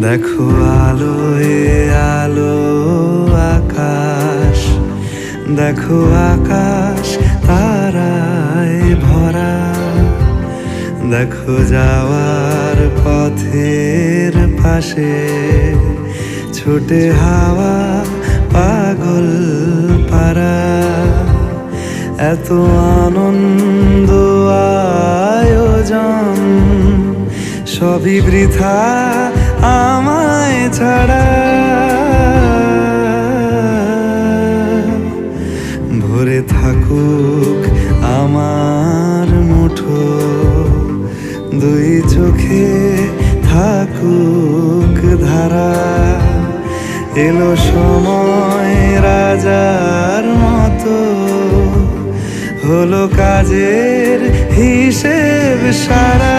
দেখো আলোয় আলো আকাশ, দেখো আকাশ তারায় ভরা। দেখো যাওয়ার পথের পাশে ছোটে হাওয়া পাগল পারা। এত আনন্দ আয়োজন সবই বৃথা আমায় ছাড়া। ভরে থাকুক আমার মুঠো, দুই চোখে থাকুক ধারা। এলো সময় রাজার মতো, হলো কাজের হিসেব সারা।